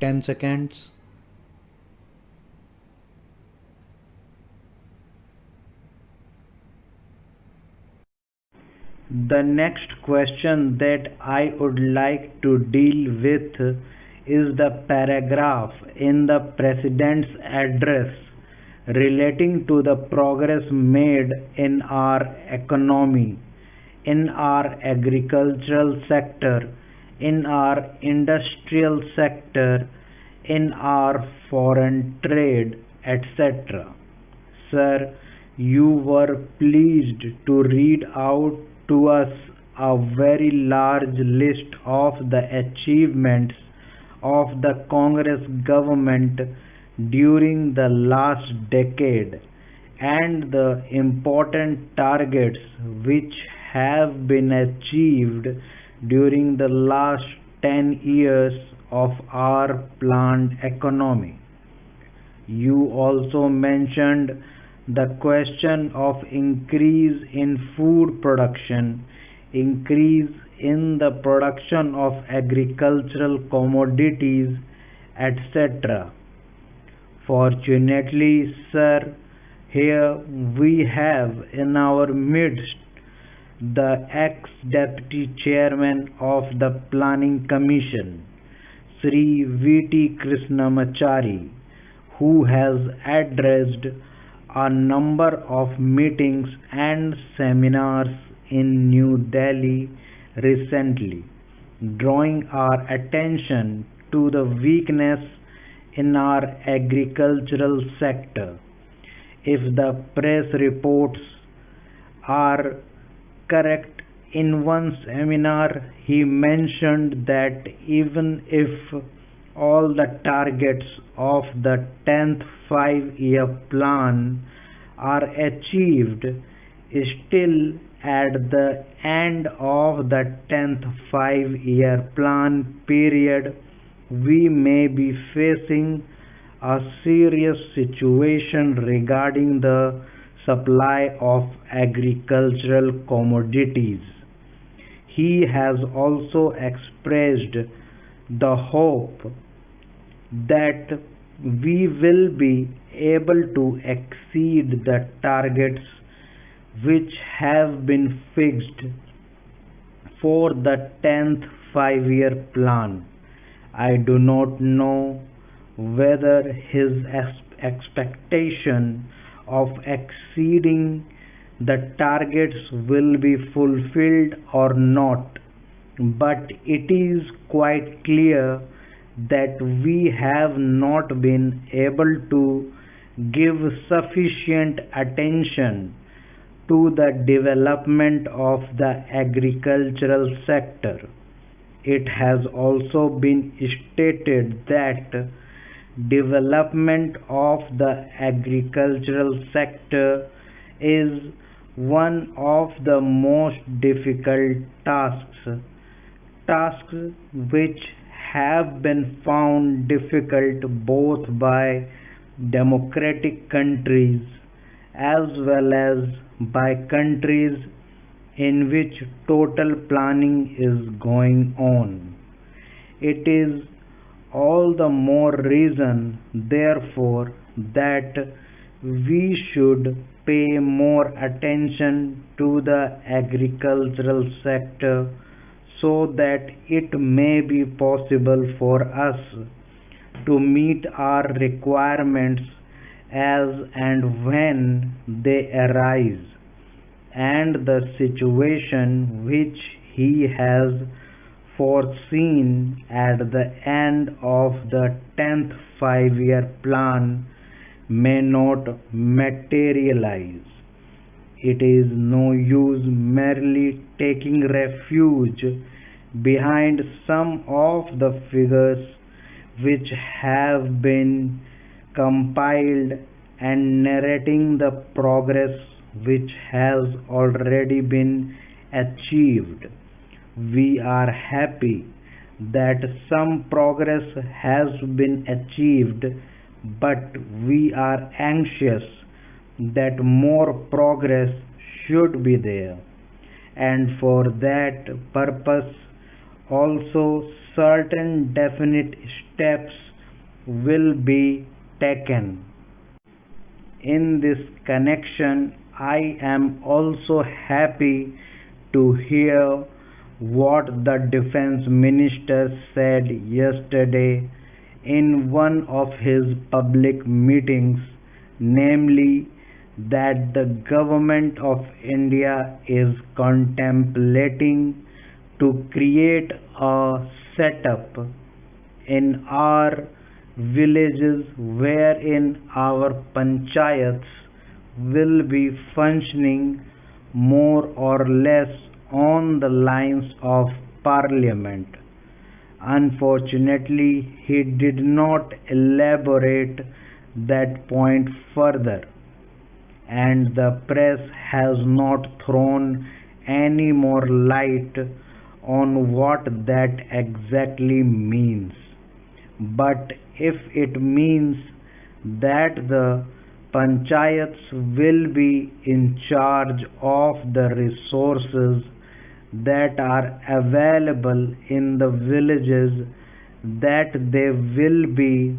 10 seconds. The next question that I would like to deal with is the paragraph in the President's address relating to the progress made in our economy, in our agricultural sector, in our industrial sector, in our foreign trade, etc. Sir, you were pleased to read out to us a very large list of the achievements of the Congress government during the last decade and the important targets which have been achieved during the last 10 years of our planned economy. You also mentioned the question of increase in food production, increase in the production of agricultural commodities, etc. Fortunately, sir, here we have in our midst the ex-deputy chairman of the Planning Commission, Sri V.T. Krishnamachari, who has addressed a number of meetings and seminars in New Delhi recently, drawing our attention to the weakness in our agricultural sector. If the press reports are correct, in one seminar he mentioned that even if all the targets of the 10th 5-year plan are achieved, still at the end of the 10th 5-year plan period we may be facing a serious situation regarding the supply of agricultural commodities. He has also expressed the hope that we will be able to exceed the targets which have been fixed for the 10th 5-year plan. I do not know whether his expectation of exceeding the targets will be fulfilled or not, but it is quite clear that we have not been able to give sufficient attention to the development of the agricultural sector. It has also been stated that development of the agricultural sector is one of the most difficult tasks which have been found difficult both by democratic countries as well as by countries in which total planning is going on. It is all the more reason, therefore, that we should pay more attention to the agricultural sector so that it may be possible for us to meet our requirements as and when they arise, and the situation which he has foreseen at the end of the 10th 5-year plan may not materialize. It is no use merely taking refuge behind some of the figures which have been compiled and narrating the progress which has already been achieved. We are happy that some progress has been achieved, but we are anxious that more progress should be there, and for that purpose also certain definite steps will be taken. In this connection, I am also happy to hear what the defense minister said yesterday in one of his public meetings, namely that the government of India is contemplating to create a setup in our villages wherein our panchayats will be functioning more or less on the lines of parliament. Unfortunately, he did not elaborate that point further, and the press has not thrown any more light on what that exactly means. But if it means that the panchayats will be in charge of the resources that are available in the villages, that they will be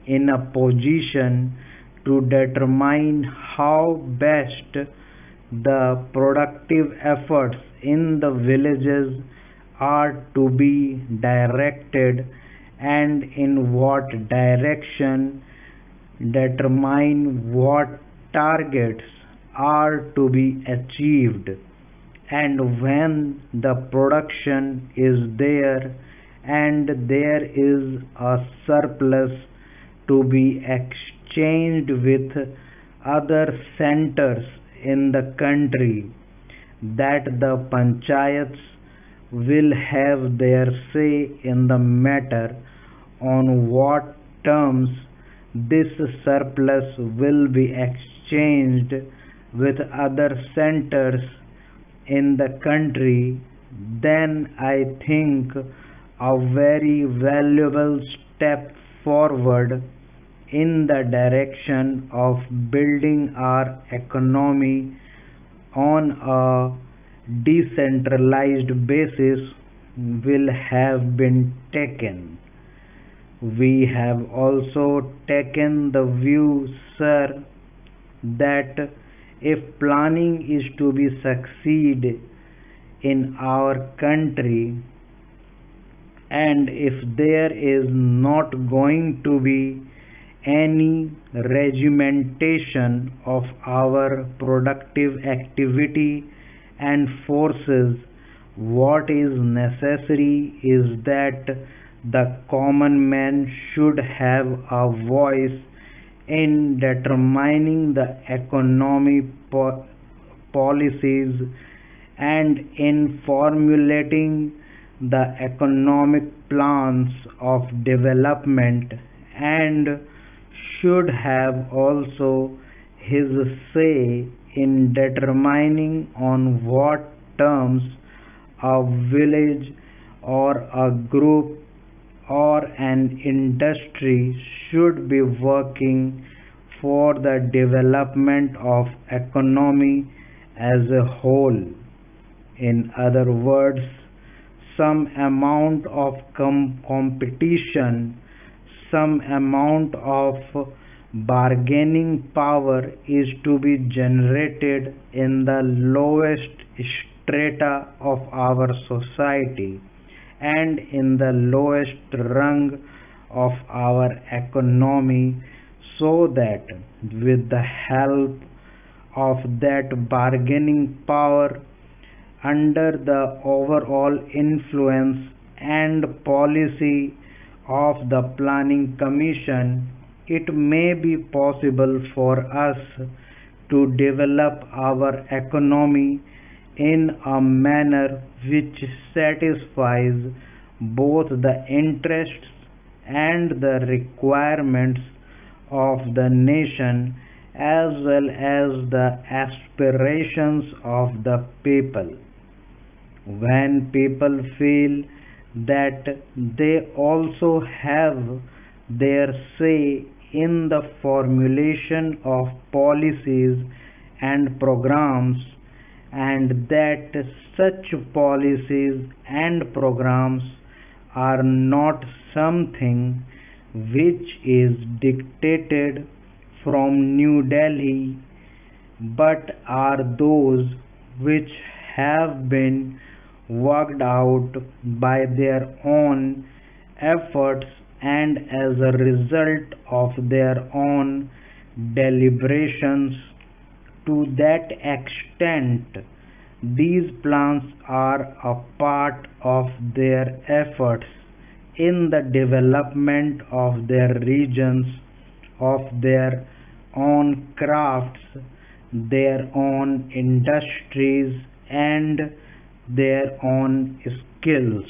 in a position to determine how best the productive efforts in the villages are to be directed, and in what direction determine what targets are to be achieved, and when the production is there and there is a surplus to be exchanged with other centers in the country, that the panchayats will have their say in the matter on what terms this surplus will be exchanged with other centers in the country, then I think a very valuable step forward in the direction of building our economy on a decentralized basis will have been taken. We have also taken the view, sir, that if planning is to be succeed in our country, and if there is not going to be any regimentation of our productive activity and forces, what is necessary is that the common man should have a voice in determining the economic policies and in formulating the economic plans of development, and should have also his say in determining on what terms a village or a group or an industry should be working for the development of economy as a whole. In other words, some amount of competition, some amount of bargaining power is to be generated in the lowest strata of our society and in the lowest rung of our economy, so that with the help of that bargaining power, under the overall influence and policy of the planning commission, it may be possible for us to develop our economy in a manner which satisfies both the interests and the requirements of the nation as well as the aspirations of the people. When people feel that they also have their say in the formulation of policies and programs, and that such policies and programs are not something which is dictated from New Delhi, but are those which have been worked out by their own efforts and as a result of their own deliberations. To that extent, these plans are a part of their efforts in the development of their regions, of their own crafts, their own industries, and their own skills.